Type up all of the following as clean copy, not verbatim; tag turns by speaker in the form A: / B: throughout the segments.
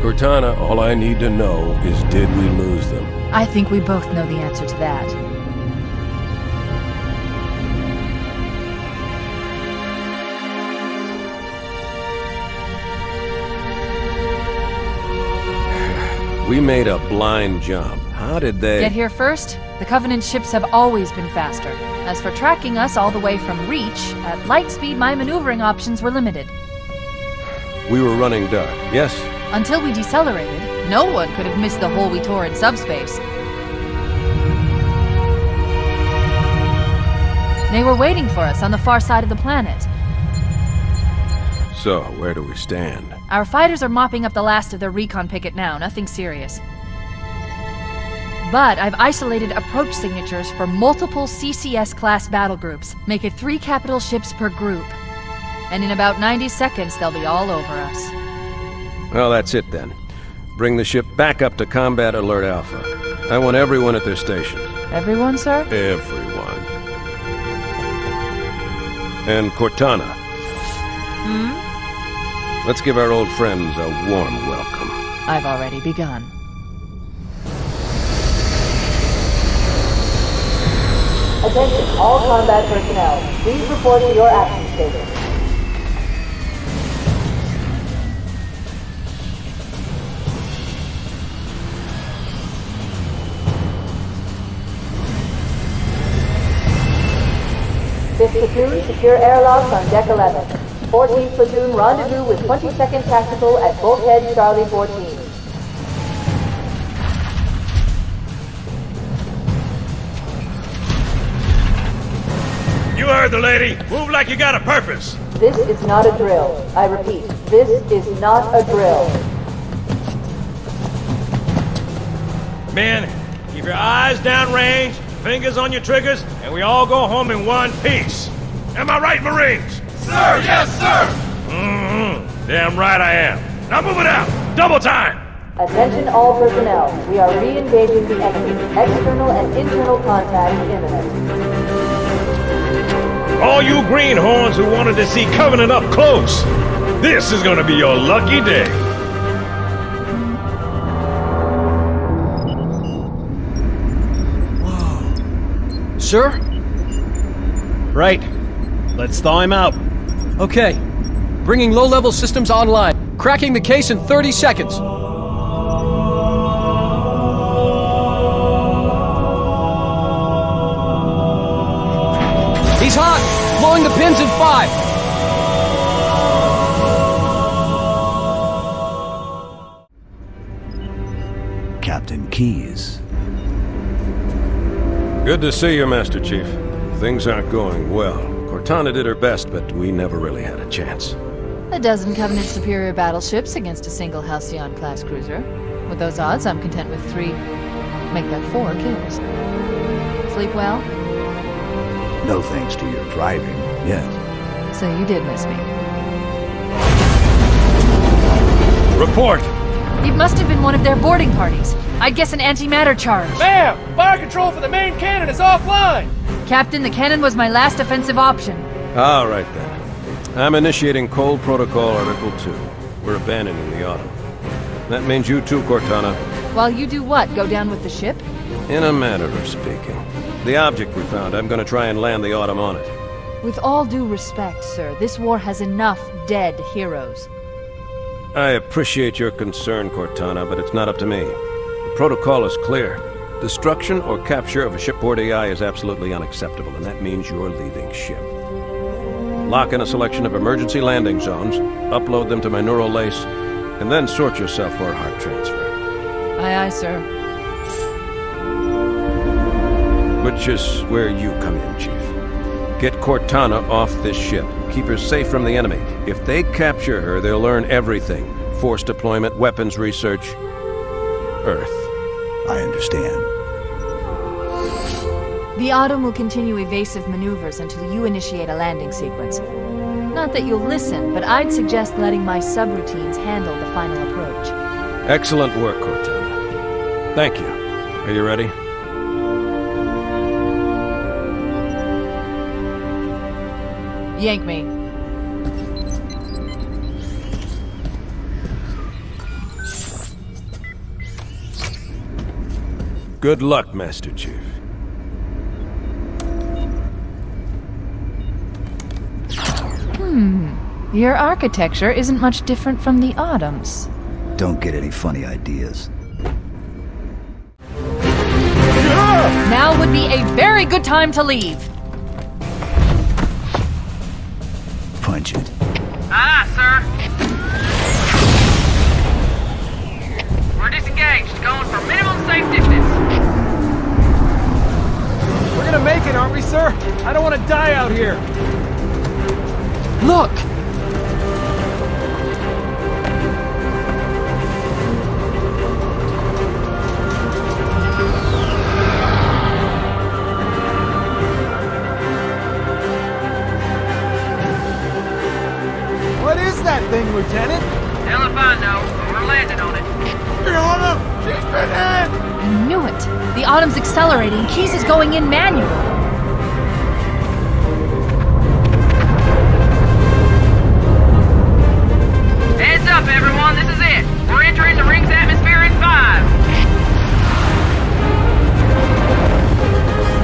A: Cortana, all I need to know is did we lose them?
B: I think we both know the answer to that.
A: We made a blind jump. How did they...
B: Get here first? The Covenant ships have always been faster. As for tracking us all the way from Reach, at light speed my maneuvering options were limited.
A: We were running dark, yes?
B: Until we decelerated, no one could have missed the hole we tore in subspace. They were waiting for us on the far side of the planet.
A: So, where do we stand?
B: Our fighters are mopping up the last of their recon picket now, nothing serious. But I've isolated approach signatures for multiple CCS-class battle groups. Make it 3 capital ships per group. And in about 90 seconds, they'll be all over us.
A: Well, that's it then. Bring the ship back up to Combat Alert Alpha. I want everyone at their stations.
B: Everyone, sir?
A: Everyone. And Cortana. Let's give our old friends a warm welcome.
B: I've already begun.
C: Attention, all combat personnel. Please report to your action stations. Fifth platoon, secure airlocks on deck 11. 14th platoon, rendezvous with 22nd Tactical at Bulkhead Charlie 14.
D: You heard the lady. Move like you got a purpose.
C: This is not a drill. I repeat, this is not a drill.
D: Men, keep your eyes downrange, fingers on your triggers, and we all go home in one piece. Am I right, Marines?
E: Sir, yes, sir!
D: Damn right I am. Now move it out. Double time.
C: Attention all personnel. We are re-engaging the enemy. External and internal contact imminent.
D: All you greenhorns who wanted to see Covenant up close, this is gonna be your lucky day.
F: Sir? Right. Let's thaw him out. Okay. Bringing low-level systems online. Cracking the case in 30 seconds. He's hot! Blowing the pins in 5!
G: Captain Keyes.
A: Good to see you, Master Chief. Things aren't going well. Cortana did her best, but we never really had a chance.
B: A dozen Covenant superior battleships against a single Halcyon-class cruiser. With those odds, I'm content with 3... make that 4 kills. Sleep well?
G: No thanks to your driving, yes.
B: So you did miss me.
D: Report.
B: It must have been one of their boarding parties. I'd guess an antimatter charge.
F: Ma'am! Fire control for the main cannon is offline!
B: Captain, the cannon was my last offensive option.
A: All right, then. I'm initiating Cold Protocol Article 2. We're abandoning the Autumn. That means you too, Cortana.
B: While you do what? Go down with the ship?
A: In a manner of speaking. The object we found, I'm gonna try and land the Autumn on it.
B: With all due respect, sir, this war has enough dead heroes.
A: I appreciate your concern, Cortana, but it's not up to me. The protocol is clear. Destruction or capture of a shipboard AI is absolutely unacceptable, and that means you're leaving ship. Lock in a selection of emergency landing zones, upload them to my neural lace, and then sort yourself for a heart transfer.
B: Aye, aye, sir.
A: Which is where you come in, Chief. Get Cortana off this ship. Keep her safe from the enemy. If they capture her, they'll learn everything. Force deployment, weapons research, Earth.
G: I understand.
B: The Autumn will continue evasive maneuvers until you initiate a landing sequence. Not that you'll listen, but I'd suggest letting my subroutines handle the final approach.
A: Excellent work, Cortana. Thank you. Are you ready?
B: Yank me.
A: Good luck, Master Chief.
B: Your architecture isn't much different from the Autumn's.
G: Don't get any funny ideas.
B: Now would be a very good time to leave.
G: Punch it.
E: Sir. We're disengaged, going for minimum safe distance.
F: We're gonna make it, aren't we, sir? I don't want to die out here. Look! What is that thing, Lieutenant?
E: Hell if I know, but we're landing on it.
B: I knew it. The Autumn's accelerating. Keyes is going in manual.
E: Heads up, everyone, this is it. We're entering the ring's atmosphere in 5.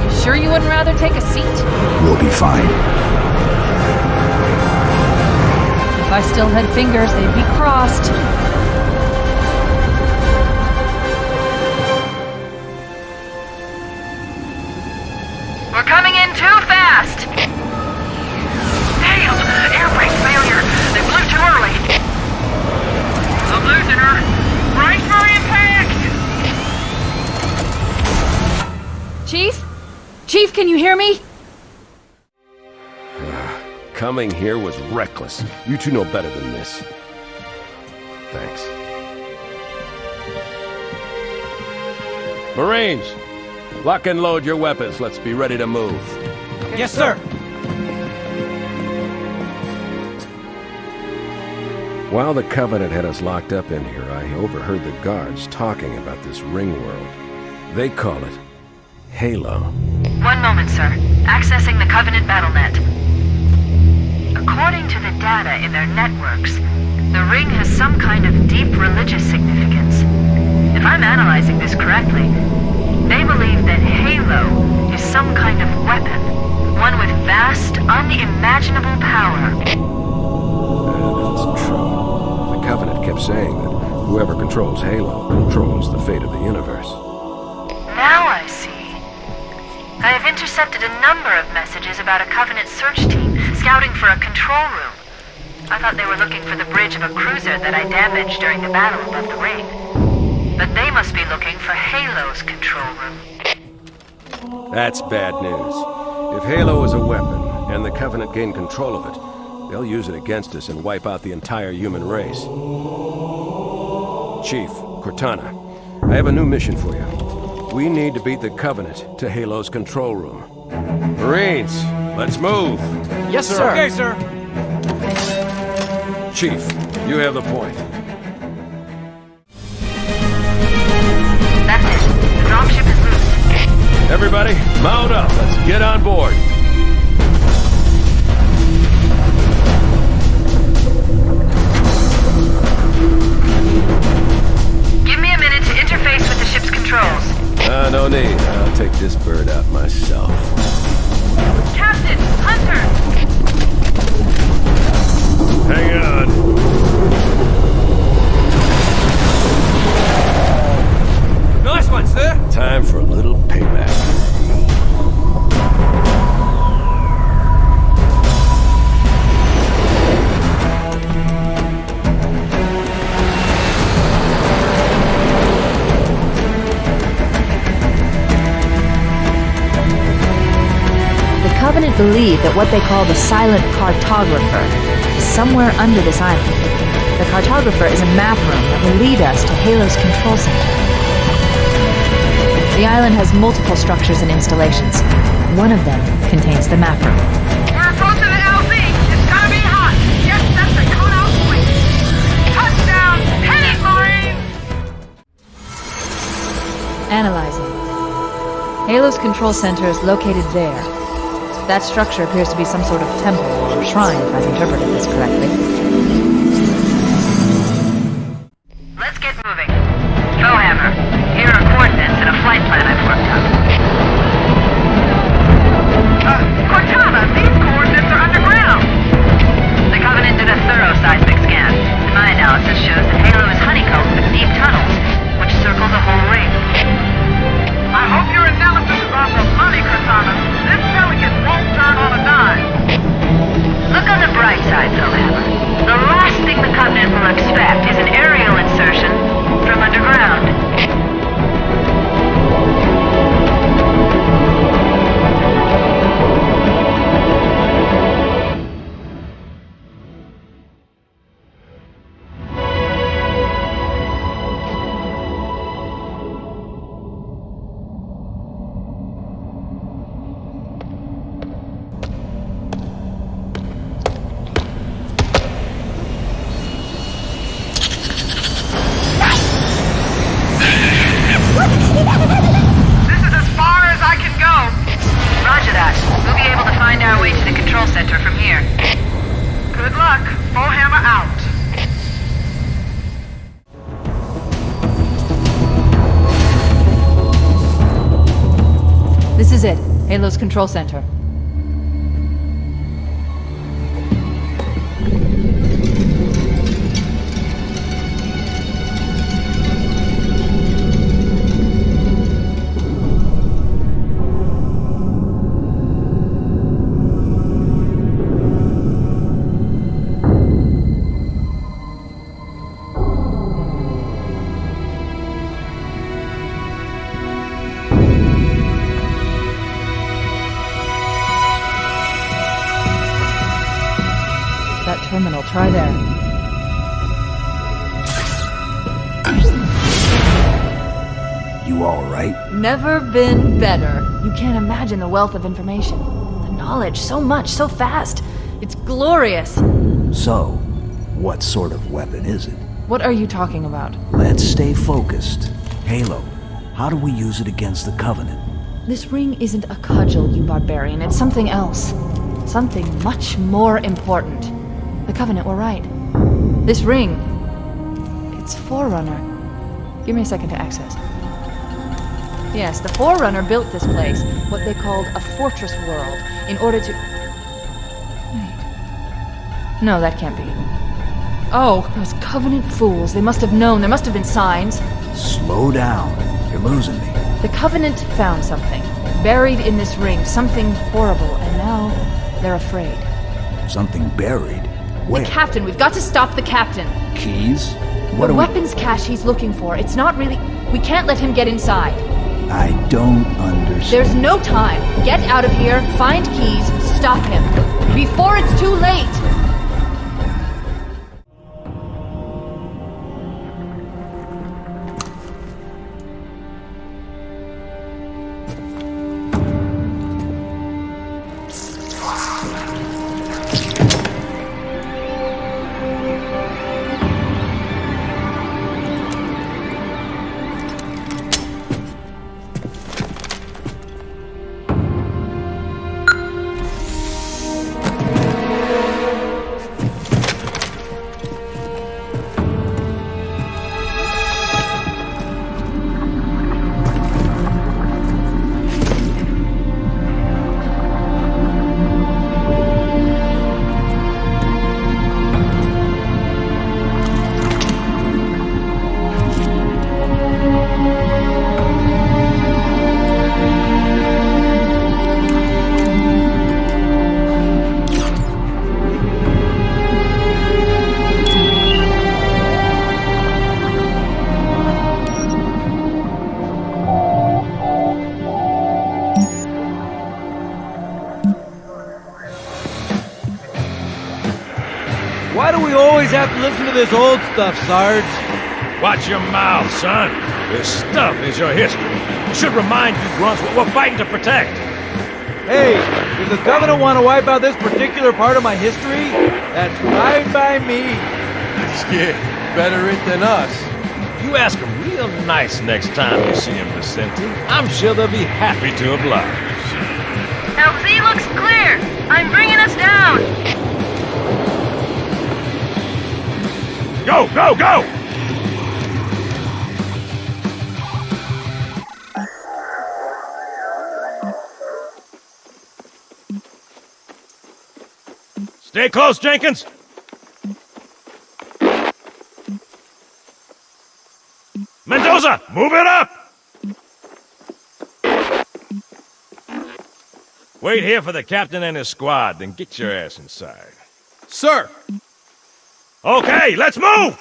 B: You sure you wouldn't rather take a seat?
G: We'll be fine.
B: If I still had fingers, they'd be crossed.
E: We're coming in too fast! Damn! Air brake failure! They blew too early! I'm losing her! Brace for impact!
B: Chief? Chief, can you hear me?
A: Coming here was reckless. You two know better than this. Thanks. Marines, lock and load your weapons. Let's be ready to move.
F: Yes, sir.
A: While the Covenant had us locked up in here, I overheard the guards talking about this ring world. They call it Halo.
H: 1 moment, sir. Accessing the Covenant BattleNet. According to the data in their networks, the ring has some kind of deep religious significance. If I'm analyzing this correctly, they believe that Halo is some kind of weapon, one with vast, unimaginable power.
A: That's true. The Covenant kept saying that whoever controls Halo controls the fate of the universe.
H: Now I see. I have intercepted a number of messages about a Covenant search team scouting for a control room. I thought they were looking for the bridge of a cruiser that I damaged during the battle above the ring. But they must be looking for Halo's control room.
A: That's bad news. If Halo is a weapon, and the Covenant gain control of it, they'll use it against us and wipe out the entire human race. Chief, Cortana, I have a new mission for you. We need to beat the Covenant to Halo's control room. Marines, let's move!
F: Yes, sir. Okay, sir.
A: Chief, you have the point.
H: That's it. The dropship is loose.
A: Everybody, mount up. Let's get on board.
H: Give me a minute to interface with the ship's controls.
A: No need. I'll take this bird out myself.
H: Captain! Hunter!
A: Hang on.
F: Nice one, sir.
A: Time for a little payback.
B: The Covenant believe that what they call the Silent Cartographer is somewhere under this island. The Cartographer is a map room that will lead us to Halo's control center. The island has multiple structures and installations. One of them contains the map room.
E: We're approaching the LZ! It's gonna be hot! Yes, that's the count-out point! Touchdown! Hit it, Marines!
B: Analyzing. Halo's control center is located there. That structure appears to be some sort of temple or shrine, if I've interpreted this correctly.
H: Let's get moving. Crowhammer, here are coordinates and a flight plan I
E: safer from here. Good luck. Bullhammer out.
B: This is it. Halo's control center. That terminal, try there.
G: You all right?
B: Never been better. You can't imagine the wealth of information. The knowledge, so much, so fast. It's glorious.
G: So, what sort of weapon is it?
B: What are you talking about?
G: Let's stay focused. Halo, how do we use it against the Covenant?
B: This ring isn't a cudgel, you barbarian. It's something else. Something much more important. The Covenant were right. This ring, it's Forerunner. Give me a second to access. Yes, the Forerunner built this place, what they called a fortress world, in order to... Wait. No, that can't be. Oh, those Covenant fools. They must have known. There must have been signs.
G: Slow down. You're losing me.
B: The Covenant found something, buried in this ring, something horrible, and now they're afraid.
G: Something buried? Where?
B: The captain. We've got to stop the captain.
G: Keys? What
B: The
G: are
B: weapons cache he's looking for. It's not really... We can't let him get inside.
G: I don't understand.
B: There's no time. Get out of here, find keys, stop him. Before it's too late!
I: Why do we always have to listen to this old stuff, Sarge?
D: Watch your mouth, son. This stuff is your history. It should remind you grunts what we're fighting to protect.
I: Hey, does the Covenant want to wipe out this particular part of my history? That's fine by me.
D: Yeah, better it than us. You ask them real nice next time you see him, Vicente. I'm sure they'll be happy to oblige.
H: LZ looks clear. I'm bringing us down.
D: Go, go, go! Stay close, Jenkins! Mendoza, move it up! Wait here for the captain and his squad, then get your ass inside.
F: Sir!
D: Okay, let's move!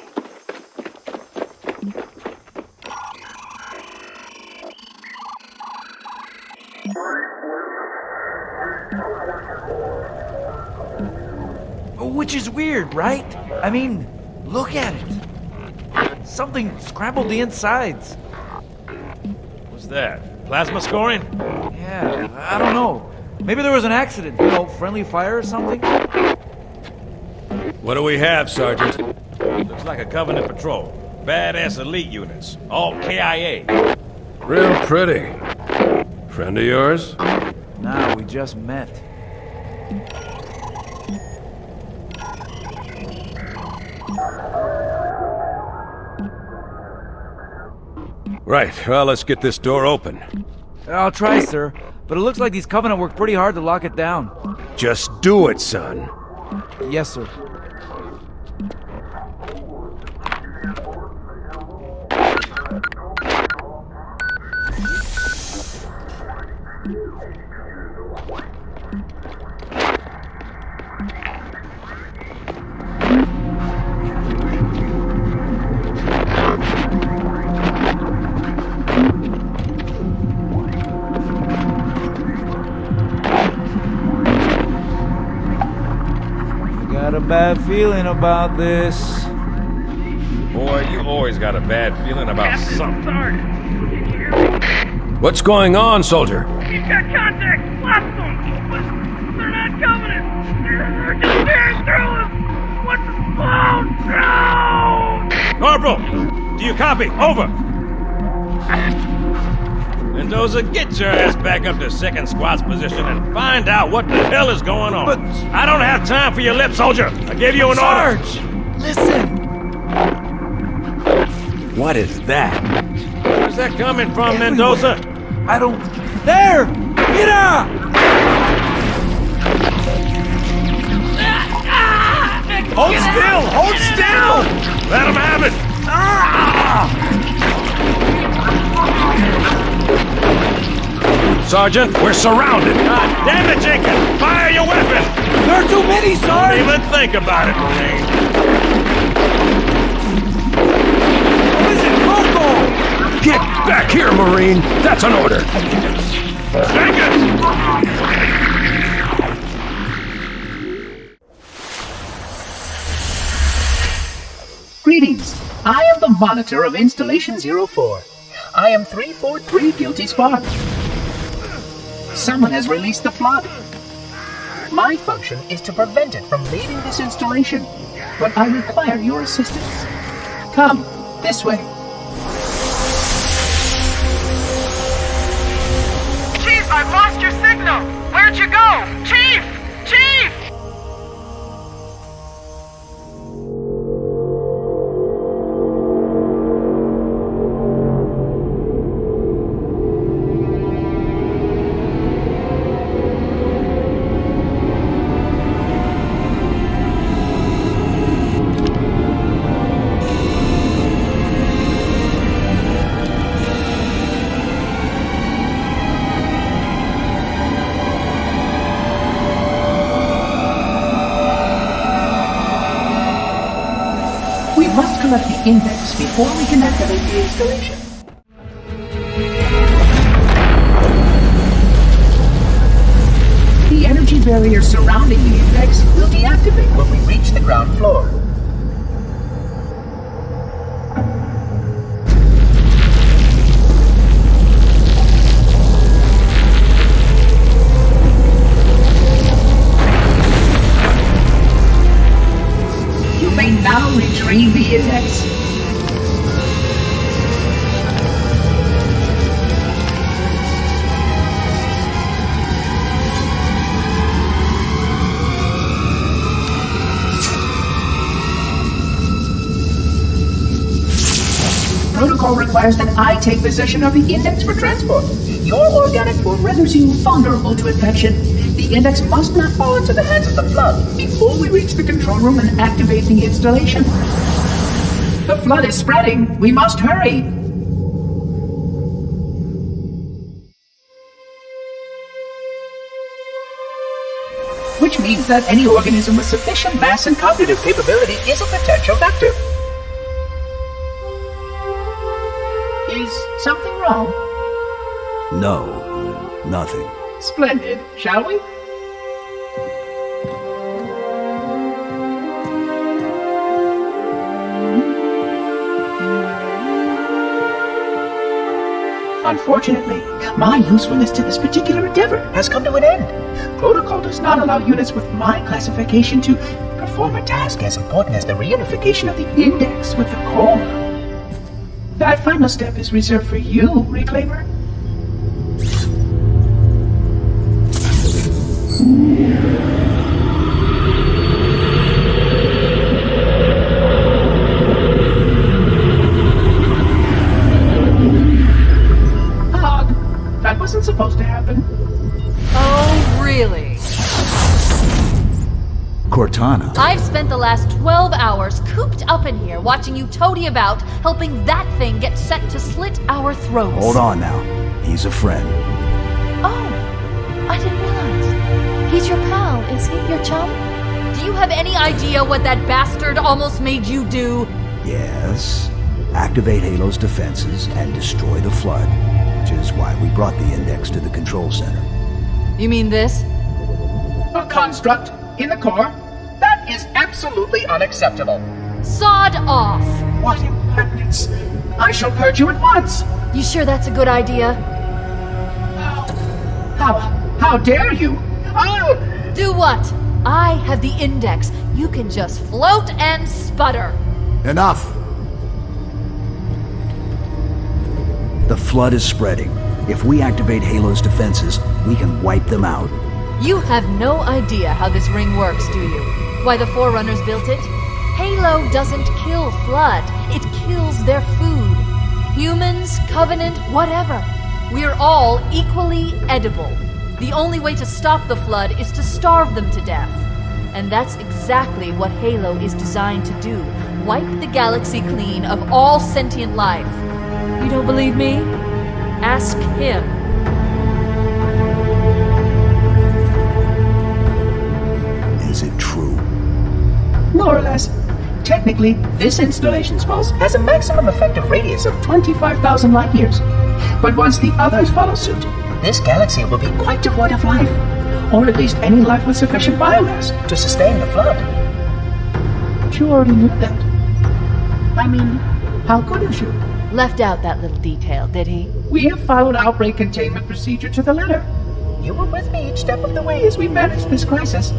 I: Which is weird, right? I mean, look at it. Something scrambled the insides.
D: What's that? Plasma scoring?
I: Yeah, I don't know. Maybe there was an accident, friendly fire or something?
A: What do we have, Sergeant?
D: Looks like a Covenant patrol. Badass elite units. All KIA.
A: Real pretty. Friend of yours?
I: Nah, we just met.
A: Right, well, let's get this door open.
I: I'll try, sir. But it looks like these Covenant worked pretty hard to lock it down.
A: Just do it, son.
I: Yes, sir. Got a bad feeling about this.
D: Boy, you always got a bad feeling about something.
A: What's going on, soldier?
E: He's got contact! Lost them! But they're not Covenant! They're just tearing through us! What the... Oh, no!
D: Corporal, do you copy? Over! Mendoza, get your ass back up to second squad's position and find out what the hell is going on.
I: But-
D: I don't have time for your lip, soldier. I gave you an order.
I: Sarge! Listen!
A: What is that?
D: Where's that coming from, Mendoza?
I: I don't... There! Mira!
D: Hold still! Hold still! Let him have it!
A: Sergeant, we're surrounded.
D: God damn it, Jenkins! Fire your weapon!
I: There are too many,
D: Don't
I: Sarge!
D: even think about it, Marine.
I: What is it? Local!
A: Get back here, Marine! That's an order!
D: Jenkins!
J: Greetings. I am the monitor of Installation 04. I am 343 Guilty Spark. Someone has released the flood. My function is to prevent it from leaving this installation, but I require your assistance. Come, this way.
E: Chief, I've lost your signal! Where'd you go? Chief! Chief!
J: We must collect the index before we can activate the installation. The energy barrier surrounding the index will deactivate when we reach the ground floor. You may now retrieve the index. Protocol requires that I take possession of the index for transport. Your organic form renders you vulnerable to infection. The index must not fall into the hands of the flood before we reach the control room and activate the installation. The flood is spreading. We must hurry. Which means that any organism with sufficient mass and cognitive capability is a potential vector. Is something wrong?
G: No, nothing.
J: Splendid, shall we? Unfortunately, my usefulness to this particular endeavor has come to an end. Protocol does not allow units with my classification to perform a task as important as the reunification of the index with the core. That final step is reserved for you, Reclaimer. supposed to happen?
B: Oh, really?
G: Cortana.
B: I've spent the last 12 hours cooped up in here watching you toady about, helping that thing get set to slit our throats.
G: Hold on now. He's a friend.
B: Oh, I didn't realize. He's your pal, is he? Your chum? Do you have any idea what that bastard almost made you do?
G: Yes. Activate Halo's defenses and destroy the Flood, which is why we brought the Index to the control center.
B: You mean this?
J: A construct in the core? That is absolutely unacceptable.
B: Sod off!
J: What impertinence! I shall purge you at once!
B: You sure that's a good idea?
J: How dare you? Oh!
B: Do what? I have the Index. You can just float and sputter.
G: Enough! The Flood is spreading. If we activate Halo's defenses, we can wipe them out.
B: You have no idea how this ring works, do you? Why the Forerunners built it? Halo doesn't kill Flood. It kills their food. Humans, Covenant, whatever. We're all equally edible. The only way to stop the Flood is to starve them to death. And that's exactly what Halo is designed to do. Wipe the galaxy clean of all sentient life. You don't believe me? Ask him.
G: Is it true?
J: More or less. Technically, this installation's pulse has a maximum effective radius of 25,000 light years. But once the others follow suit, this galaxy will be quite devoid of life. Or at least any life with sufficient biomass to sustain the Flood. But you already knew that. I mean, how couldn't you?
B: Left out that little detail, did he?
J: We have followed outbreak containment procedure to the letter. You were with me each step of the way as we managed this crisis.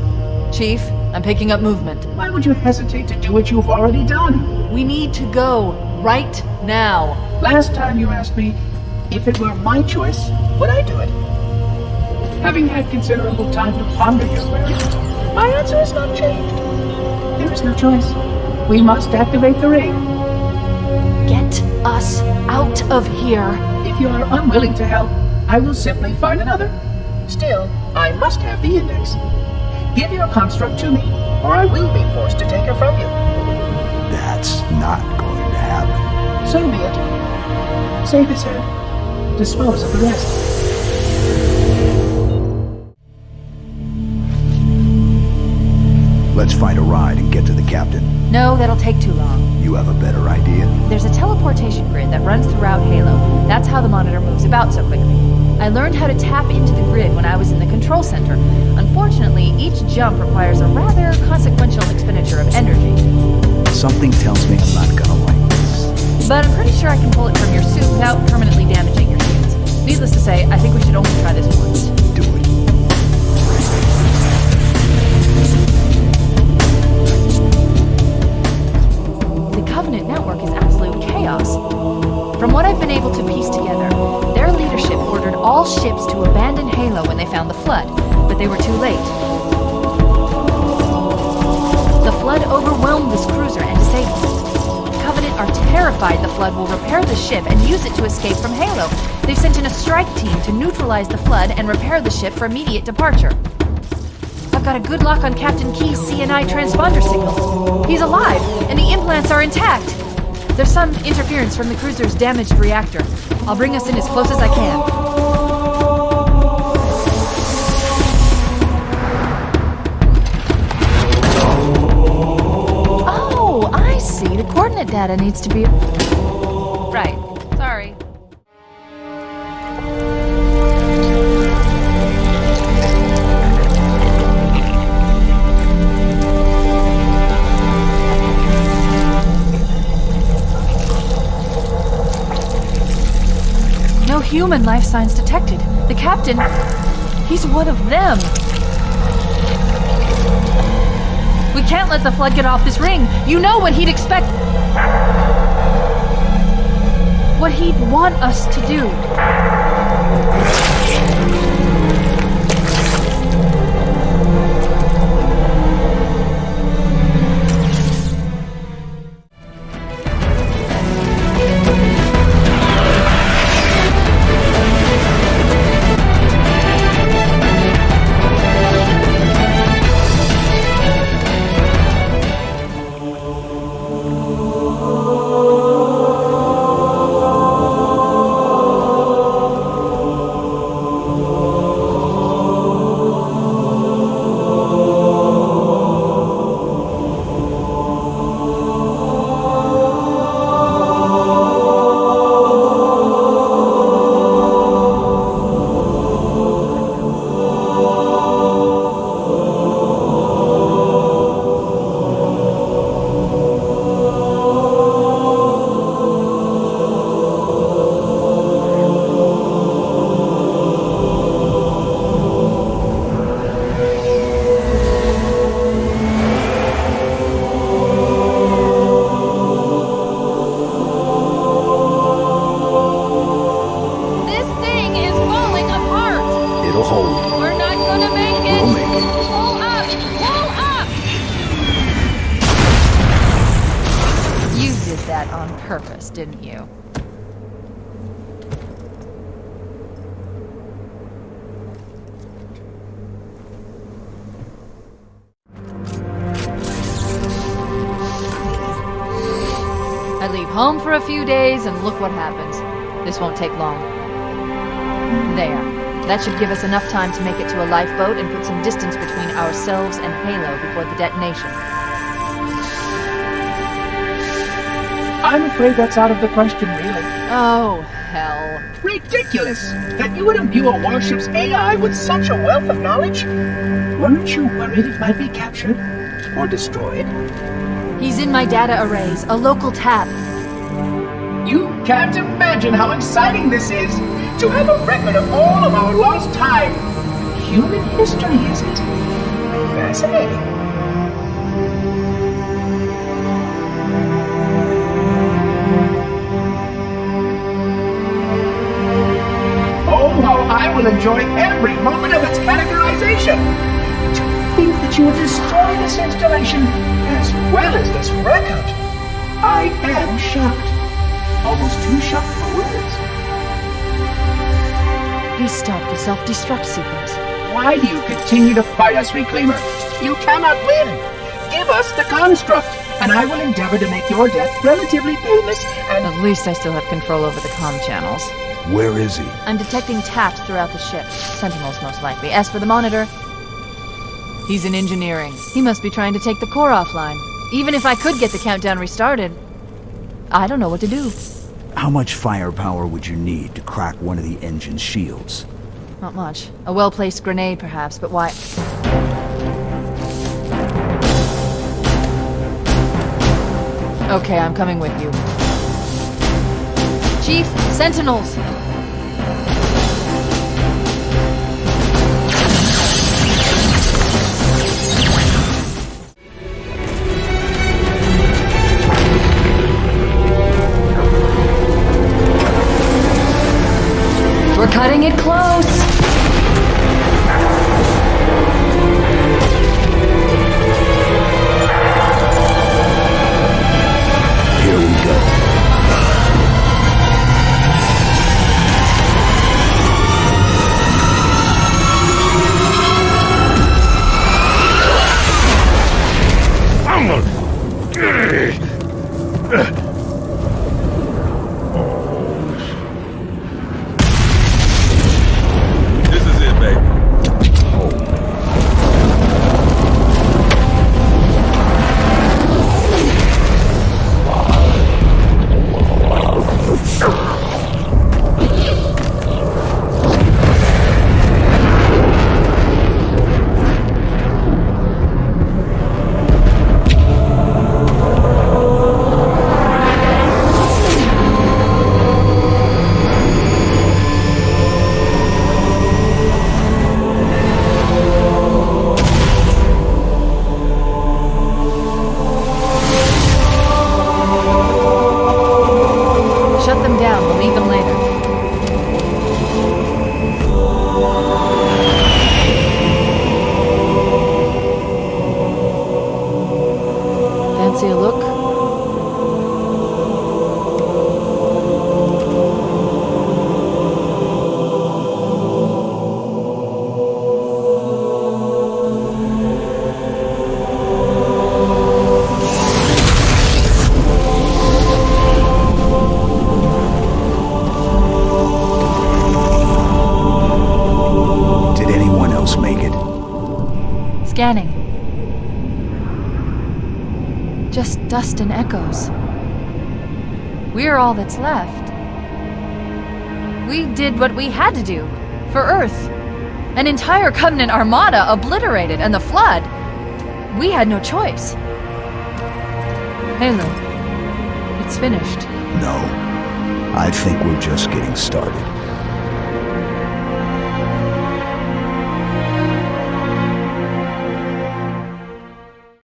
B: Chief, I'm picking up movement.
J: Why would you hesitate to do what you've already done?
B: We need to go right now.
J: Last time you asked me, if it were my choice, would I do it? Having had considerable time to ponder your query, my answer has not changed. There is no choice. We must activate the ring.
B: Get us out of here.
J: If you are unwilling to help, I will simply find another. Still, I must have the Index. Give your construct to me, or I will be forced to take her from you.
G: That's not going to happen.
J: So be it. Save his head. Dispose of the rest.
G: Let's find a ride and get to the captain.
B: No, that'll take too long.
G: You have a better idea?
B: There's a teleportation grid that runs throughout Halo. That's how the monitor moves about so quickly. I learned how to tap into the grid when I was in the control center. Unfortunately, each jump requires a rather consequential expenditure of energy.
G: Something tells me I'm not gonna like this.
B: But I'm pretty sure I can pull it from your suit without permanently damaging your shields. Needless to say, I think we should only try this once.
G: Do it.
B: The Covenant network is absolute chaos. From what I've been able to piece together, their leadership ordered all ships to abandon Halo when they found the Flood, but they were too late. The Flood overwhelmed this cruiser and disabled it. The Covenant are terrified the Flood will repair the ship and use it to escape from Halo. They've sent in a strike team to neutralize the Flood and repair the ship for immediate departure. I've got a good lock on Captain Key's CNI transponder signal. He's alive, and the implants are intact. There's some interference from the cruiser's damaged reactor. I'll bring us in as close as I can. Oh, I see. The coordinate data needs to be... Right. Sorry. No human life signs detected. The captain, he's one of them. We can't let the Flood get off this ring. You know what he'd expect. What he'd want us to do. did that on purpose, didn't you? I leave home for a few days and look what happens. This won't take long. There. That should give us enough time to make it to a lifeboat and put some distance between ourselves and Halo before the detonation.
J: I'm afraid that's out of the question, really.
B: Oh, hell.
J: Ridiculous! That you would imbue a warship's AI with such a wealth of knowledge? Weren't you worried it might be captured? Or destroyed?
B: He's in my data arrays, a local tab.
J: You can't imagine how exciting this is! To have a record of all of our lost time! Human history, is it? Fascinating. Oh, how I will enjoy every moment of its categorization! To think that you would destroy this installation as well as this record! I am shocked. Almost too shocked for words.
B: He stopped the self-destruct sequence.
J: Why do you continue to fight us, Reclaimer? You cannot win! Give us the construct, and I will endeavor to make your death relatively painless and...
B: At least I still have control over the comm channels.
G: Where is he?
B: I'm detecting taps throughout the ship. Sentinels, most likely. As for the monitor, he's in engineering. He must be trying to take the core offline. Even if I could get the countdown restarted, I don't know what to do.
G: How much firepower would you need to crack one of the engine's shields?
B: Not much. A well-placed grenade, perhaps, but why... Okay, I'm coming with you. Chief, Sentinels! We're cutting it close!
G: Here we go.
D: This is it, baby.
B: Shut them down, we'll need them later. Fancy a look?
G: Did anyone else make it?
B: Scanning. Just dust and echoes. We're all that's left. We did what we had to do. For Earth. An entire Covenant armada obliterated, and the Flood. We had no choice. Halo. It's finished.
G: No. I think we're just getting started.